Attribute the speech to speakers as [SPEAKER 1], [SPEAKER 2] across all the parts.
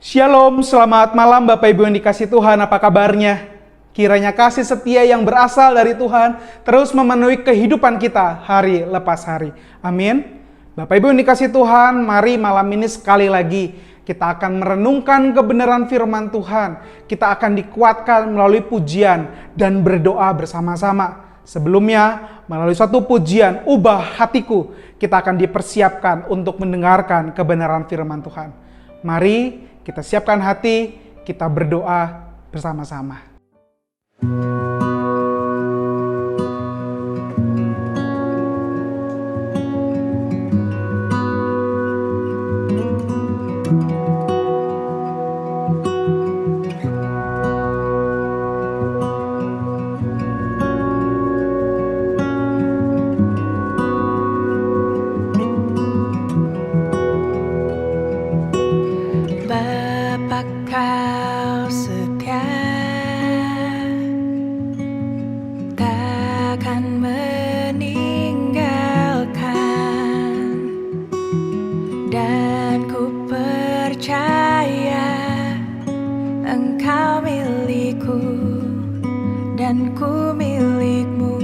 [SPEAKER 1] Shalom, selamat malam Bapak Ibu yang dikasih Tuhan, apa kabarnya? Kiranya kasih setia yang berasal dari Tuhan terus memenuhi kehidupan kita hari lepas hari. Amin. Bapak Ibu yang dikasih Tuhan, mari malam ini sekali lagi kita akan merenungkan kebenaran firman Tuhan. Kita akan dikuatkan melalui pujian dan berdoa bersama-sama. Sebelumnya, melalui satu pujian, ubah hatiku, kita akan dipersiapkan untuk mendengarkan kebenaran firman Tuhan. Mari kita siapkan hati, kita berdoa bersama-sama.
[SPEAKER 2] Dan ku milikmu,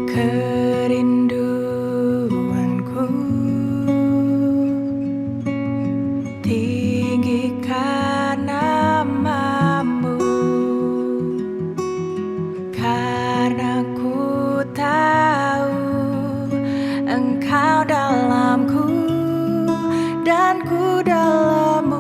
[SPEAKER 2] kerinduanku tinggikan namamu, karena ku tahu engkau dalamku dan ku dalammu.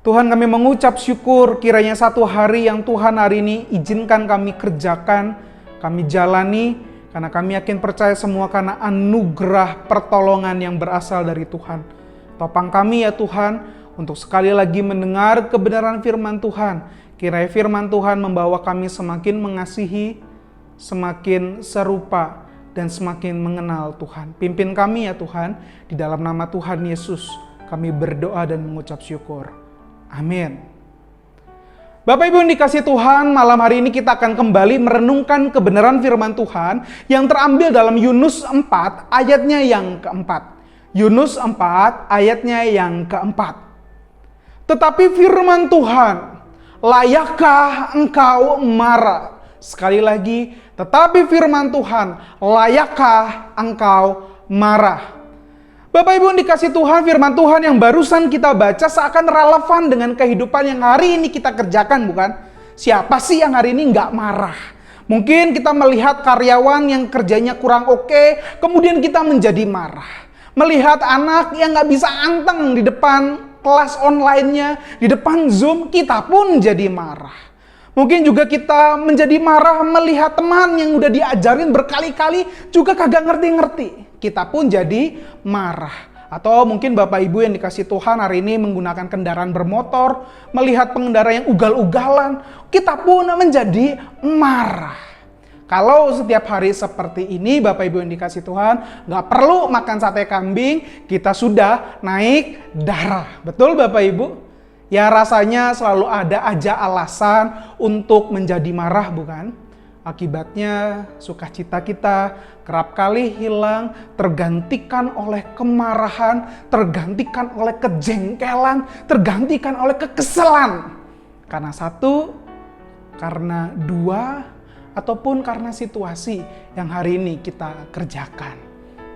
[SPEAKER 1] Tuhan, kami mengucap syukur kiranya satu hari yang Tuhan hari ini izinkan kami kerjakan, kami jalani, karena kami yakin percaya semua karena anugerah pertolongan yang berasal dari Tuhan. Topang kami ya Tuhan, untuk sekali lagi mendengar kebenaran firman Tuhan. Kiranya firman Tuhan membawa kami semakin mengasihi, semakin serupa, dan semakin mengenal Tuhan. Pimpin kami ya Tuhan, di dalam nama Tuhan Yesus kami berdoa dan mengucap syukur. Amin. Bapak Ibu yang dikasihi Tuhan, malam hari ini kita akan kembali merenungkan kebenaran firman Tuhan yang terambil dalam Yunus 4 ayatnya yang keempat. Yunus 4 ayatnya yang keempat. Tetapi firman Tuhan, layakkah engkau marah? Sekali lagi, tetapi firman Tuhan, layakkah engkau marah? Bapak Ibu yang dikasih Tuhan, firman Tuhan yang barusan kita baca seakan relevan dengan kehidupan yang hari ini kita kerjakan, bukan? Siapa sih yang hari ini nggak marah? Mungkin kita melihat karyawan yang kerjanya kurang oke, kemudian kita menjadi marah. Melihat anak yang nggak bisa anteng di depan kelas online-nya, di depan Zoom, kita pun jadi marah. Mungkin juga kita menjadi marah melihat teman yang udah diajarin berkali-kali juga kagak ngerti-ngerti. Kita pun jadi marah. Atau mungkin Bapak Ibu yang dikasih Tuhan hari ini menggunakan kendaraan bermotor, melihat pengendara yang ugal-ugalan, kita pun menjadi marah. Kalau setiap hari seperti ini Bapak Ibu yang dikasih Tuhan, gak perlu makan sate kambing, kita sudah naik darah. Betul Bapak Ibu? Ya rasanya selalu ada aja alasan untuk menjadi marah, bukan? Akibatnya sukacita kita kerap kali hilang, tergantikan oleh kemarahan, tergantikan oleh kejengkelan, tergantikan oleh kekesalan. Karena satu, karena dua, ataupun karena situasi yang hari ini kita kerjakan.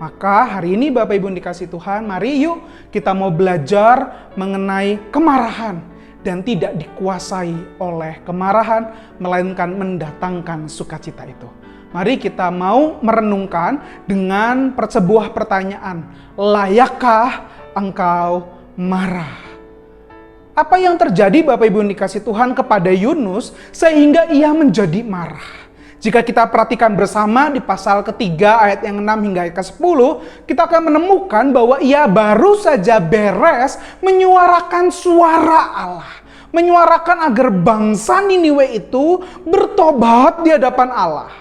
[SPEAKER 1] Maka hari ini Bapak Ibu yang dikasih Tuhan, mari yuk kita mau belajar mengenai kemarahan. Dan tidak dikuasai oleh kemarahan, melainkan mendatangkan sukacita itu. Mari kita mau merenungkan dengan sebuah pertanyaan. Layakkah engkau marah? Apa yang terjadi Bapak Ibu yang dikasih Tuhan kepada Yunus sehingga ia menjadi marah? Jika kita perhatikan bersama di pasal ketiga ayat yang 6 hingga ayat ke-10, kita akan menemukan bahwa ia baru saja beres menyuarakan suara Allah. Menyuarakan agar bangsa Niniwe itu bertobat di hadapan Allah.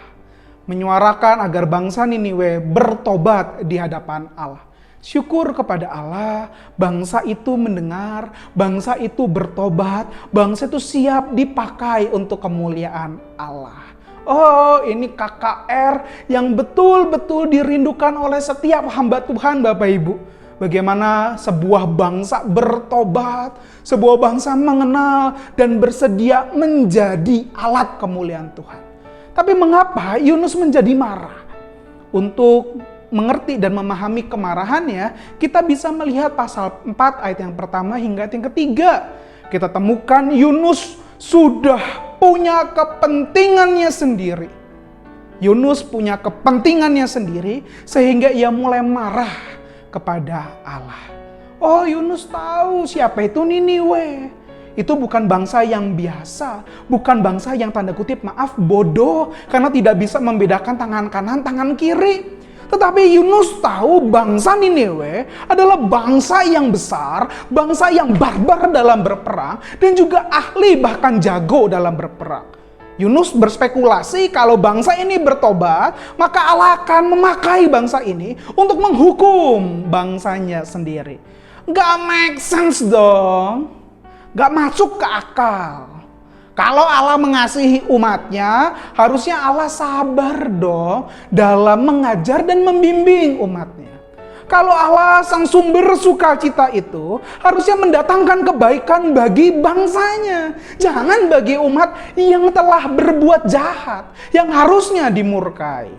[SPEAKER 1] Menyuarakan agar bangsa Niniwe bertobat di hadapan Allah. Syukur kepada Allah, bangsa itu mendengar, bangsa itu bertobat, bangsa itu siap dipakai untuk kemuliaan Allah. Oh, ini KKR yang betul-betul dirindukan oleh setiap hamba Tuhan Bapak Ibu. Bagaimana sebuah bangsa bertobat, sebuah bangsa mengenal dan bersedia menjadi alat kemuliaan Tuhan. Tapi mengapa Yunus menjadi marah? Untuk mengerti dan memahami kemarahannya, kita bisa melihat pasal 4 ayat yang pertama hingga ayat yang ketiga. Kita temukan Yunus sudah punya kepentingannya sendiri. Yunus punya kepentingannya sendiri sehingga ia mulai marah kepada Allah. Oh, Yunus tahu siapa itu Niniwe. Itu bukan bangsa yang biasa, bukan bangsa yang tanda kutip maaf bodoh karena tidak bisa membedakan tangan kanan, tangan kiri. Tetapi Yunus tahu bangsa Niniwe adalah bangsa yang besar, bangsa yang barbar dalam berperang, dan juga ahli bahkan jago dalam berperang. Yunus berspekulasi kalau bangsa ini bertobat, maka Allah akan memakai bangsa ini untuk menghukum bangsanya sendiri. Gak make sense dong, gak masuk ke akal. Kalau Allah mengasihi umatnya, harusnya Allah sabar dong dalam mengajar dan membimbing umatnya. Kalau Allah sang sumber sukacita itu, harusnya mendatangkan kebaikan bagi bangsanya. Jangan bagi umat yang telah berbuat jahat, yang harusnya dimurkai.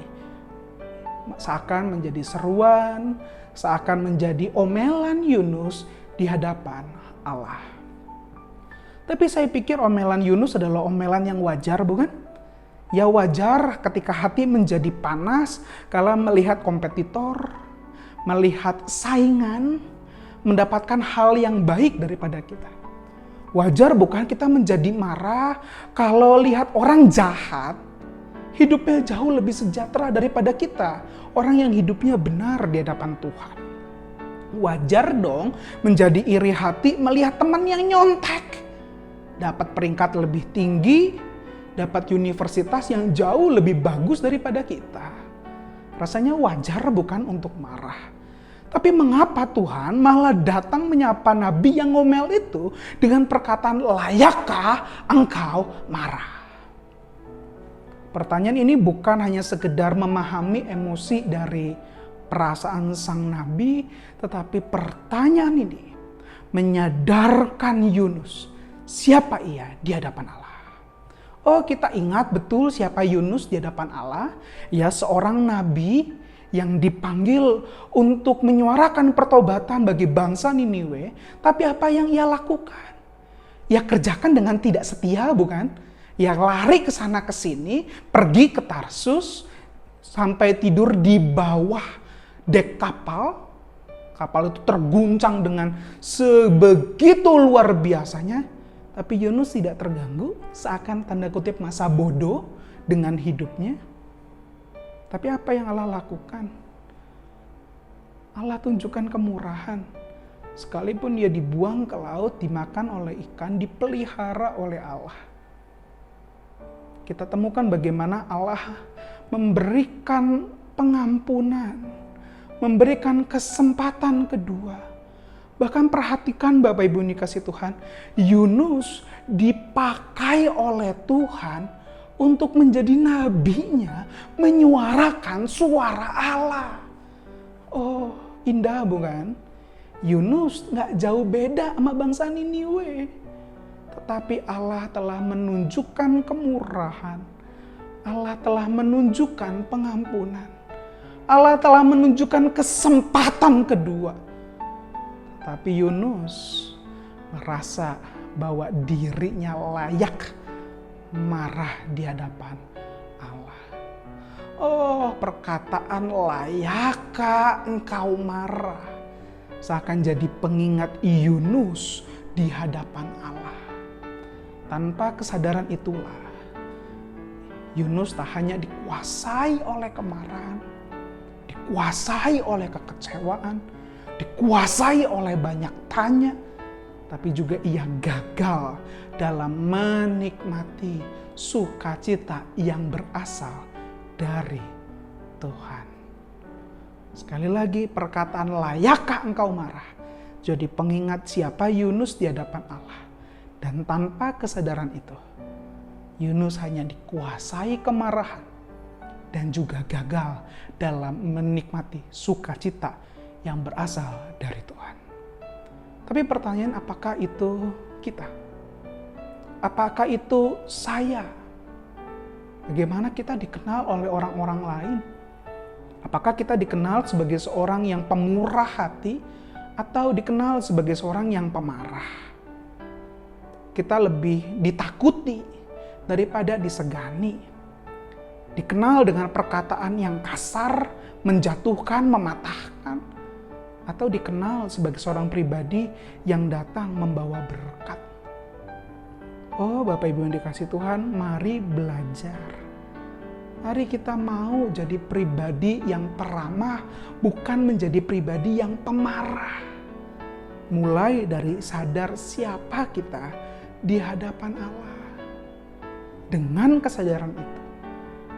[SPEAKER 1] Seakan menjadi seruan, seakan menjadi omelan Yunus di hadapan Allah. Tapi saya pikir omelan Yunus adalah omelan yang wajar, bukan? Ya wajar ketika hati menjadi panas kalau melihat kompetitor, melihat saingan, mendapatkan hal yang baik daripada kita. Wajar bukan kita menjadi marah kalau lihat orang jahat hidupnya jauh lebih sejahtera daripada kita, orang yang hidupnya benar di hadapan Tuhan. Wajar dong menjadi iri hati melihat teman yang nyontek dapat peringkat lebih tinggi, dapat universitas yang jauh lebih bagus daripada kita. Rasanya wajar bukan untuk marah. Tapi mengapa Tuhan malah datang menyapa nabi yang ngomel itu dengan perkataan, layakkah engkau marah? Pertanyaan ini bukan hanya sekedar memahami emosi dari perasaan sang nabi, tetapi pertanyaan ini menyadarkan Yunus siapa ia di hadapan Allah. Oh, kita ingat betul siapa Yunus di hadapan Allah? Ya, seorang nabi yang dipanggil untuk menyuarakan pertobatan bagi bangsa Niniwe. Tapi apa yang ia lakukan? Ya kerjakan dengan tidak setia, bukan? Ya lari ke sana ke sini, pergi ke Tarsus, sampai tidur di bawah dek kapal. Kapal itu terguncang dengan sebegitu luar biasanya. Tapi Yunus tidak terganggu, seakan tanda kutip masa bodoh dengan hidupnya. Tapi apa yang Allah lakukan? Allah tunjukkan kemurahan. Sekalipun dia dibuang ke laut, dimakan oleh ikan, dipelihara oleh Allah. Kita temukan bagaimana Allah memberikan pengampunan, memberikan kesempatan kedua. Bahkan perhatikan Bapak Ibu yang dikasih Tuhan, Yunus dipakai oleh Tuhan untuk menjadi nabinya, menyuarakan suara Allah. Oh, indah bukan? Yunus gak jauh beda sama bangsa Niniwe. Tetapi Allah telah menunjukkan kemurahan. Allah telah menunjukkan pengampunan. Allah telah menunjukkan kesempatan kedua. Tapi Yunus merasa bahwa dirinya layak marah di hadapan Allah. Oh, perkataan layakkah engkau marah seakan jadi pengingat Yunus di hadapan Allah. Tanpa kesadaran itulah Yunus tak hanya dikuasai oleh kemarahan, dikuasai oleh kekecewaan, dikuasai oleh banyak tanya, tapi juga ia gagal dalam menikmati sukacita yang berasal dari Tuhan. Sekali lagi perkataan layakkah engkau marah jadi pengingat siapa Yunus di hadapan Allah. Dan tanpa kesadaran itu, Yunus hanya dikuasai kemarahan dan juga gagal dalam menikmati sukacita yang berasal dari Tuhan. Tapi pertanyaan, apakah itu kita? Apakah itu saya? Bagaimana kita dikenal oleh orang-orang lain? Apakah kita dikenal sebagai seorang yang pemurah hati atau dikenal sebagai seorang yang pemarah? Kita lebih ditakuti daripada disegani. Dikenal dengan perkataan yang kasar, menjatuhkan, mematahkan. Atau dikenal sebagai seorang pribadi yang datang membawa berkat. Oh, Bapak Ibu yang dikasih Tuhan, mari belajar. Mari kita mau jadi pribadi yang peramah, bukan menjadi pribadi yang pemarah. Mulai dari sadar siapa kita di hadapan Allah. Dengan kesadaran itu,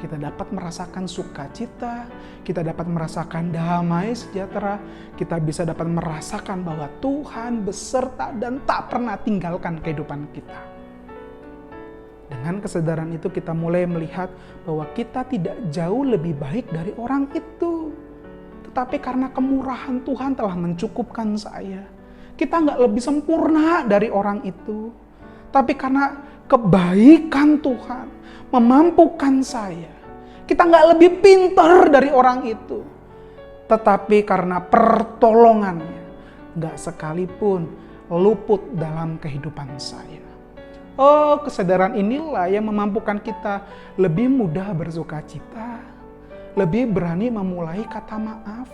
[SPEAKER 1] kita dapat merasakan sukacita, kita dapat merasakan damai sejahtera, kita bisa dapat merasakan bahwa Tuhan beserta dan tak pernah tinggalkan kehidupan kita. Dengan kesadaran itu kita mulai melihat bahwa kita tidak jauh lebih baik dari orang itu. Tetapi karena kemurahan Tuhan telah mencukupkan saya, kita nggak lebih sempurna dari orang itu. Tapi karena kebaikan Tuhan memampukan saya, kita nggak lebih pintar dari orang itu. Tetapi karena pertolongannya, nggak sekalipun luput dalam kehidupan saya. Oh, kesadaran inilah yang memampukan kita lebih mudah bersukacita, lebih berani memulai kata maaf,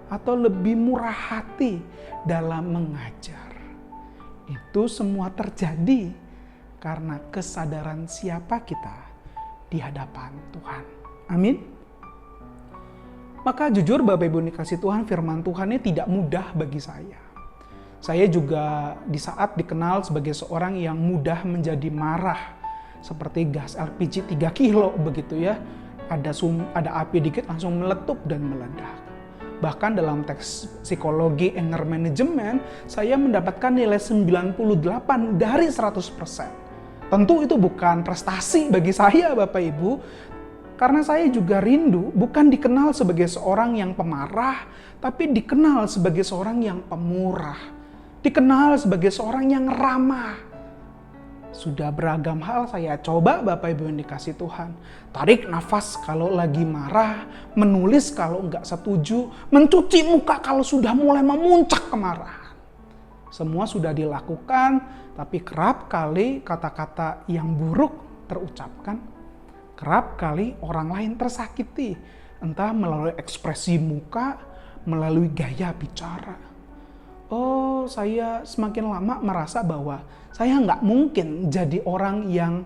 [SPEAKER 1] atau lebih murah hati dalam mengajar. Itu semua terjadi karena kesadaran siapa kita di hadapan Tuhan. Amin. Maka jujur Bapak Ibu dikasih Tuhan, firman Tuhan ini tidak mudah bagi saya. Saya juga di saat dikenal sebagai seorang yang mudah menjadi marah. Seperti gas LPG 3 kilo begitu ya. Ada api dikit langsung meletup dan meledak. Bahkan dalam teks psikologi anger management, saya mendapatkan nilai 98 dari 100%. Tentu itu bukan prestasi bagi saya Bapak Ibu. Karena saya juga rindu bukan dikenal sebagai seorang yang pemarah, tapi dikenal sebagai seorang yang pemurah. Dikenal sebagai seorang yang ramah. Sudah beragam hal saya coba Bapak Ibu yang dikasih Tuhan. Tarik nafas kalau lagi marah, menulis kalau enggak setuju, mencuci muka kalau sudah mulai memuncak kemarahan. Semua sudah dilakukan, tapi kerap kali kata-kata yang buruk terucapkan. Kerap kali orang lain tersakiti, entah melalui ekspresi muka, melalui gaya bicara. Oh, saya semakin lama merasa bahwa saya nggak mungkin jadi orang yang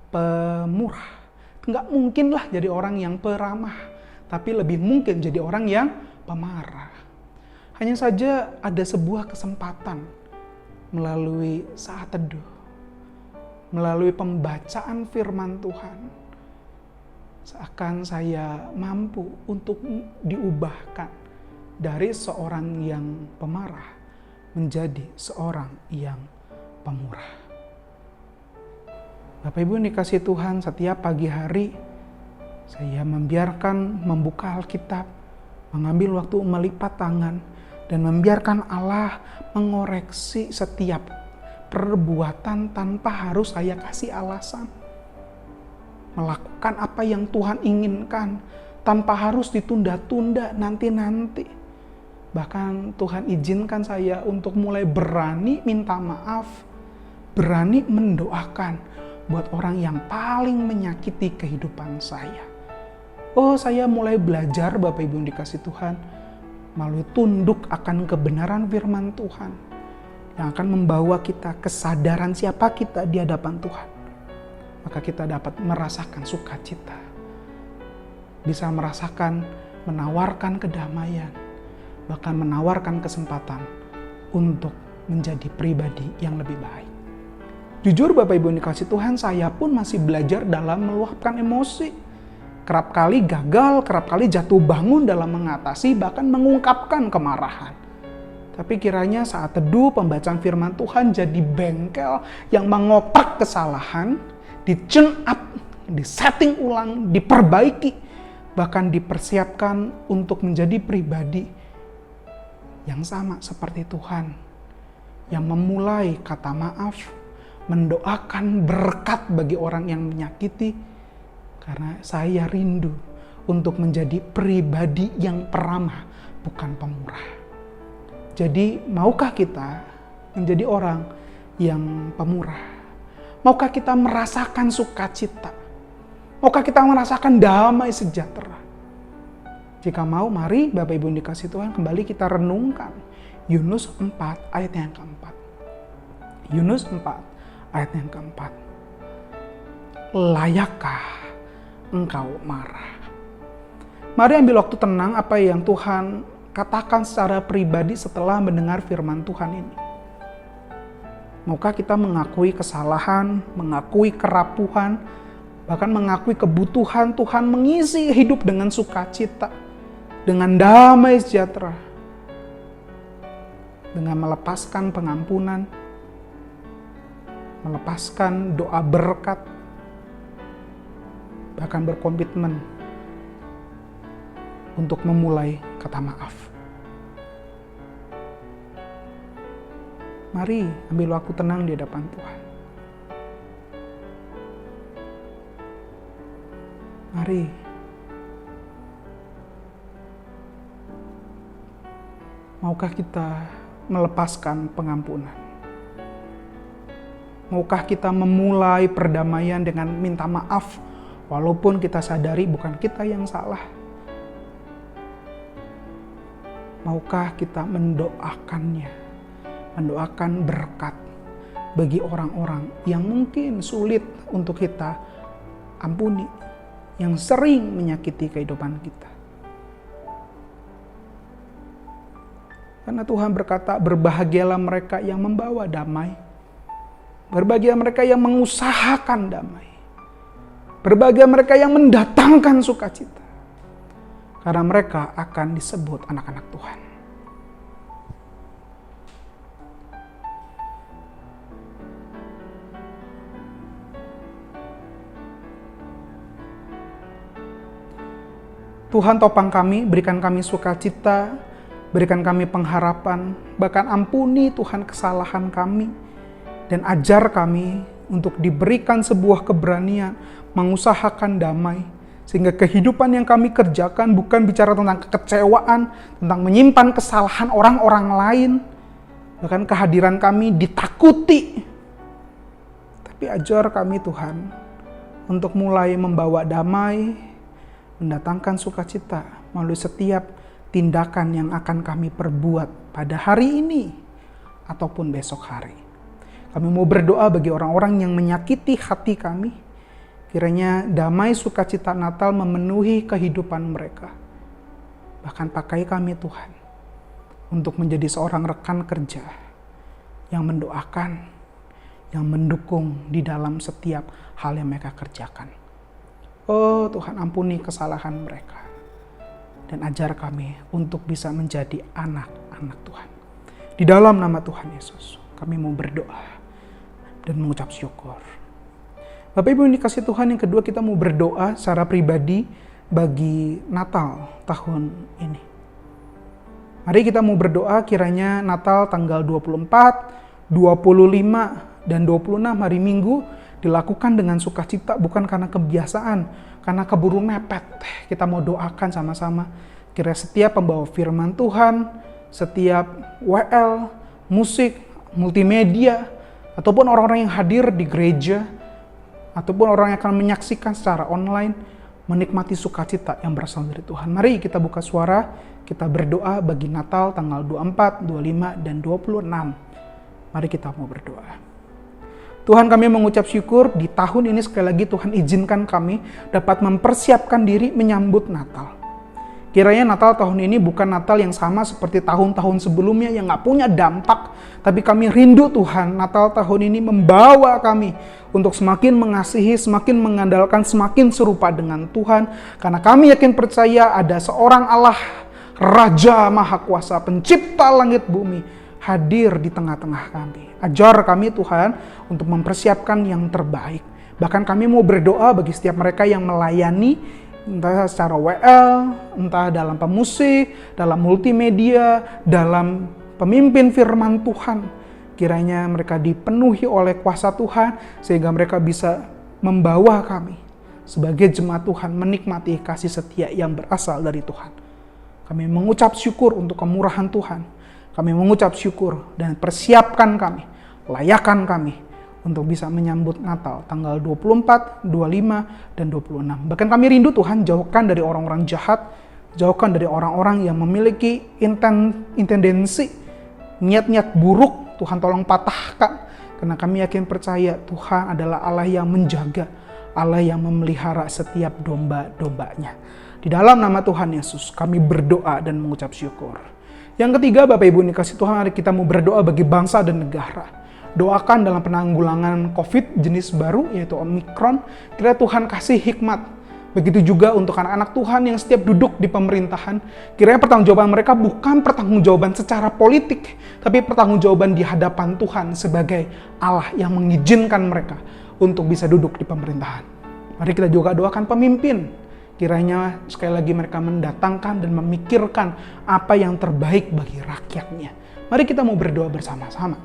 [SPEAKER 1] pemurah. Nggak mungkin lah jadi orang yang peramah. Tapi lebih mungkin jadi orang yang pemarah. Hanya saja ada sebuah kesempatan melalui saat teduh. Melalui pembacaan firman Tuhan. Seakan saya mampu untuk diubahkan dari seorang yang pemarah menjadi seorang yang pemurah. Bapak Ibu dikasih Tuhan, setiap pagi hari saya membuka Alkitab, mengambil waktu melipat tangan, dan membiarkan Allah mengoreksi setiap perbuatan tanpa harus saya kasih alasan. Melakukan apa yang Tuhan inginkan tanpa harus ditunda-tunda nanti-nanti. Bahkan Tuhan izinkan saya untuk mulai berani minta maaf, berani mendoakan buat orang yang paling menyakiti kehidupan saya. Oh, saya mulai belajar Bapak Ibu yang dikasih Tuhan melalui tunduk akan kebenaran firman Tuhan yang akan membawa kita kesadaran siapa kita di hadapan Tuhan. Maka kita dapat merasakan sukacita. Bisa merasakan, menawarkan kedamaian. Bahkan menawarkan kesempatan untuk menjadi pribadi yang lebih baik. Jujur Bapak Ibu dikasih Tuhan, saya pun masih belajar dalam meluapkan emosi. Kerap kali gagal, kerap kali jatuh bangun dalam mengatasi, bahkan mengungkapkan kemarahan. Tapi kiranya saat teduh pembacaan firman Tuhan jadi bengkel yang mengopak kesalahan, di-tune up, di-setting ulang, diperbaiki, bahkan dipersiapkan untuk menjadi pribadi yang sama seperti Tuhan, yang memulai kata maaf, mendoakan berkat bagi orang yang menyakiti, karena saya rindu untuk menjadi pribadi yang peramah, bukan pemurah. Jadi, maukah kita menjadi orang yang pemurah? Maukah kita merasakan sukacita? Maukah kita merasakan damai sejahtera? Jika mau, mari Bapak Ibu dikasih Tuhan kembali kita renungkan Yunus 4 ayat yang keempat. Yunus 4 ayat yang keempat. Layakkah engkau marah? Mari ambil waktu tenang apa yang Tuhan katakan secara pribadi setelah mendengar firman Tuhan ini. Maukah kita mengakui kesalahan, mengakui kerapuhan, bahkan mengakui kebutuhan Tuhan mengisi hidup dengan sukacita, dengan damai sejahtera, dengan melepaskan pengampunan, melepaskan doa berkat, bahkan berkomitmen untuk memulai kata maaf. Mari ambil waktu tenang di hadapan Tuhan. Mari. Maukah kita melepaskan pengampunan? Maukah kita memulai perdamaian dengan minta maaf walaupun kita sadari bukan kita yang salah? Maukah kita mendoakannya? Mendoakan berkat, bagi orang-orang yang mungkin sulit untuk kita ampuni, yang sering menyakiti kehidupan kita. Karena Tuhan berkata, berbahagialah mereka yang membawa damai. Berbahagia mereka yang mengusahakan damai. Berbahagia mereka yang mendatangkan sukacita. Karena mereka akan disebut anak-anak Tuhan. Tuhan topang kami, berikan kami sukacita, berikan kami pengharapan, bahkan ampuni Tuhan kesalahan kami, dan ajar kami untuk diberikan sebuah keberanian, mengusahakan damai, sehingga kehidupan yang kami kerjakan bukan bicara tentang kekecewaan, tentang menyimpan kesalahan orang-orang lain, bahkan kehadiran kami ditakuti. Tapi ajar kami Tuhan, untuk mulai membawa damai, mendatangkan sukacita melalui setiap tindakan yang akan kami perbuat pada hari ini ataupun besok hari. Kami mau berdoa bagi orang-orang yang menyakiti hati kami. Kiranya damai sukacita Natal memenuhi kehidupan mereka. Bahkan pakai kami Tuhan untuk menjadi seorang rekan kerja yang mendoakan, yang mendukung di dalam setiap hal yang mereka kerjakan. Oh Tuhan, ampuni kesalahan mereka. Dan ajar kami untuk bisa menjadi anak-anak Tuhan. Di dalam nama Tuhan Yesus, kami mau berdoa dan mengucap syukur. Bapak Ibu yang dikasih Tuhan, yang kedua kita mau berdoa secara pribadi bagi Natal tahun ini. Mari kita mau berdoa kiranya Natal tanggal 24, 25, dan 26 hari Minggu dilakukan dengan sukacita, bukan karena kebiasaan, karena keburu mepet. Kita mau doakan sama-sama. Kira setiap pembawa firman Tuhan, setiap WL, musik, multimedia, ataupun orang-orang yang hadir di gereja, ataupun orang yang akan menyaksikan secara online, menikmati sukacita yang berasal dari Tuhan. Mari kita buka suara, kita berdoa bagi Natal tanggal 24, 25, dan 26. Mari kita mau berdoa. Tuhan, kami mengucap syukur di tahun ini sekali lagi Tuhan izinkan kami dapat mempersiapkan diri menyambut Natal. Kiranya Natal tahun ini bukan Natal yang sama seperti tahun-tahun sebelumnya yang gak punya dampak. Tapi kami rindu Tuhan, Natal tahun ini membawa kami untuk semakin mengasihi, semakin mengandalkan, semakin serupa dengan Tuhan. Karena kami yakin percaya ada seorang Allah, Raja Maha Kuasa, pencipta langit bumi, hadir di tengah-tengah kami. Ajar kami Tuhan untuk mempersiapkan yang terbaik. Bahkan kami mau berdoa bagi setiap mereka yang melayani, entah secara WL, entah dalam pemusik, dalam multimedia, dalam pemimpin firman Tuhan. Kiranya mereka dipenuhi oleh kuasa Tuhan, sehingga mereka bisa membawa kami sebagai jemaat Tuhan menikmati kasih setia yang berasal dari Tuhan. Kami mengucap syukur untuk kemurahan Tuhan. Kami mengucap syukur dan persiapkan kami, layakan kami untuk bisa menyambut Natal tanggal 24, 25, dan 26. Bahkan kami rindu Tuhan, jauhkan dari orang-orang jahat, jauhkan dari orang-orang yang memiliki intendensi, niat-niat buruk. Tuhan tolong patahkan, karena kami yakin percaya Tuhan adalah Allah yang menjaga, Allah yang memelihara setiap domba-dombanya. Di dalam nama Tuhan Yesus, kami berdoa dan mengucap syukur. Yang ketiga, Bapak Ibu yang dikasih Tuhan, hari kita mau berdoa bagi bangsa dan negara. Doakan dalam penanggulangan COVID jenis baru, yaitu Omikron. Kira Tuhan kasih hikmat. Begitu juga untuk anak-anak Tuhan yang setiap duduk di pemerintahan. Kiranya pertanggungjawaban mereka bukan pertanggungjawaban secara politik, tapi pertanggungjawaban di hadapan Tuhan sebagai Allah yang mengizinkan mereka untuk bisa duduk di pemerintahan. Mari kita juga doakan pemimpin. Kiranya sekali lagi mereka mendatangkan dan memikirkan apa yang terbaik bagi rakyatnya. Mari kita mau berdoa bersama-sama.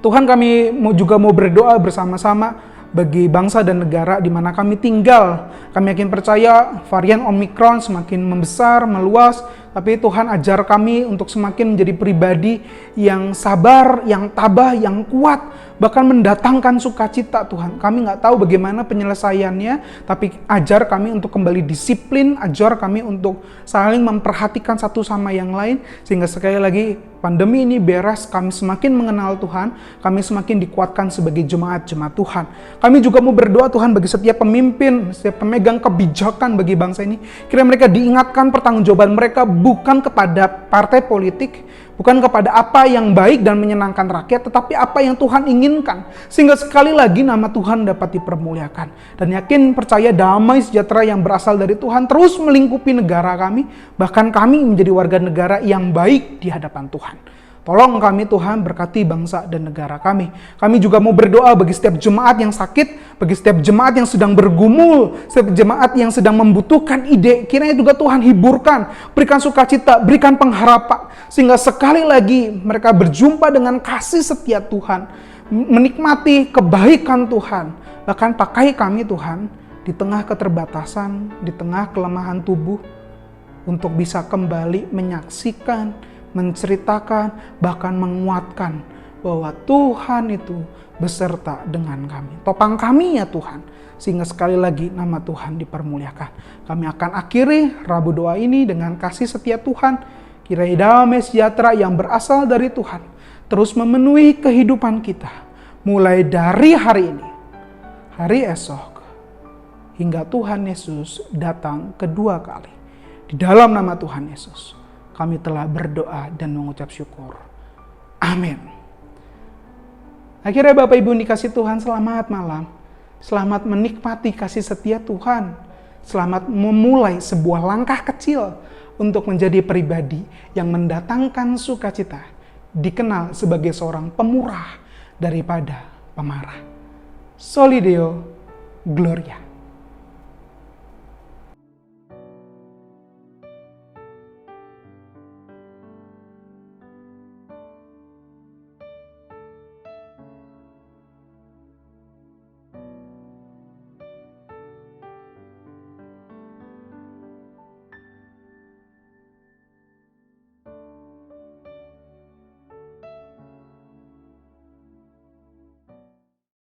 [SPEAKER 1] Tuhan, kami juga mau berdoa bersama-sama bagi bangsa dan negara di mana kami tinggal. Kami yakin percaya varian Omikron semakin membesar, meluas, Tapi Tuhan ajar kami untuk semakin menjadi pribadi yang sabar, yang tabah, yang kuat, bahkan mendatangkan sukacita Tuhan. Kami nggak tahu bagaimana penyelesaiannya, tapi ajar kami untuk kembali disiplin, ajar kami untuk saling memperhatikan satu sama yang lain, sehingga sekali lagi pandemi ini beres, kami semakin mengenal Tuhan, kami semakin dikuatkan sebagai jemaat-jemaat Tuhan. Kami juga mau berdoa Tuhan bagi setiap pemimpin, setiap pemegang kebijakan bagi bangsa ini. Kira mereka diingatkan pertanggungjawaban mereka bukan kepada partai politik, bukan kepada apa yang baik dan menyenangkan rakyat, tetapi apa yang Tuhan inginkan. Sehingga sekali lagi nama Tuhan dapat dipermuliakan. Dan yakin percaya damai sejahtera yang berasal dari Tuhan terus melingkupi negara kami, bahkan kami menjadi warga negara yang baik di hadapan Tuhan. Tolong kami Tuhan berkati bangsa dan negara kami. Kami juga mau berdoa bagi setiap jemaat yang sakit, bagi setiap jemaat yang sedang bergumul, setiap jemaat yang sedang membutuhkan ide. Kiranya juga Tuhan hiburkan, berikan sukacita, berikan pengharapan. Sehingga sekali lagi mereka berjumpa dengan kasih setia Tuhan, menikmati kebaikan Tuhan. Bahkan pakai kami Tuhan di tengah keterbatasan, di tengah kelemahan tubuh, untuk bisa kembali menyaksikan, menceritakan, bahkan menguatkan bahwa Tuhan itu beserta dengan kami. Topang kami ya Tuhan, sehingga sekali lagi nama Tuhan dipermuliakan. Kami akan akhiri Rabu Doa ini dengan kasih setia Tuhan. Kiranya damai sejahtera yang berasal dari Tuhan terus memenuhi kehidupan kita, mulai dari hari ini, hari esok, hingga Tuhan Yesus datang kedua kali. Di dalam nama Tuhan Yesus kami telah berdoa dan mengucap syukur. Amin. Akhirnya Bapak Ibu dikasih Tuhan, selamat malam. Selamat menikmati kasih setia Tuhan. Selamat memulai sebuah langkah kecil untuk menjadi pribadi yang mendatangkan sukacita. Dikenal sebagai seorang pemurah daripada pemarah. Soli Deo Gloria.